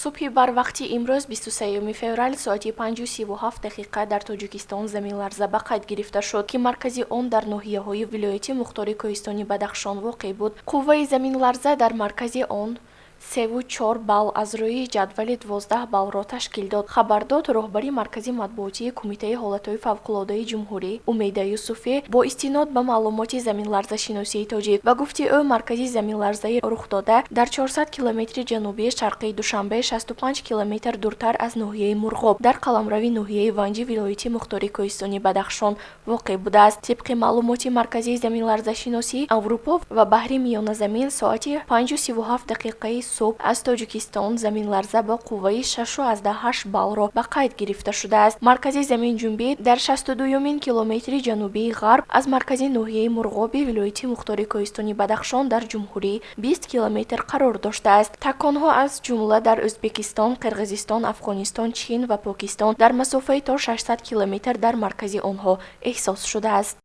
субҳи барвақти имрӯз 23 феврал соати 5:37 дақиқа дар тоҷикистон заминларза ба қайд гирифта шуд, ки маркази он дар ноҳияҳои вилояти мухтори кӯҳистони Бадахшон воқеъ буд. қувваи заминларза дар маркази он 3,4 балл аз рӯи ҷадвали 12 баллро ташкил дод. Хабар дод роҳбари маркази матбуотии Кумитаи ҳолатҳои фавқулоддаи ҷумҳурӣ Умеда Юсуфӣ бо истинод ба маълумоти заминларзашиносии тоҷик ва гуфти ӯ маркази заминларзаи рухдода дар 400 километри ҷанубии шарқии Душанбе, 65 километр дуртар аз ноҳияи Мурғоб дар қаламрави ноҳияи Ванҷи вилояти мухтори кӯҳистони Бадахшон воқеъ будааст. Тибқи маълумоти маркази заминларзашиносӣ Аврупо ва баҳри Миёназамин соати 5:37 дақиқаи субҳ аз Тоҷикистон заминларза бо қувваи 6,8 баллро ба қайд гирифта шудааст. Маркази заминҷунбӣ дар 62-юмин километри ҷанубии ғарб аз маркази ноҳияи Мурғоби вилояти мухтори кӯҳистони Бадахшон дар ҷумҳурӣ 20 километр қарор доштааст. Таконҳо аз ҷумла дар Ӯзбекистон, Қирғизистон, Афғонистон, Чин ва Покистон дар масофаи то 600 километр дар маркази онҳо эҳсос шудааст.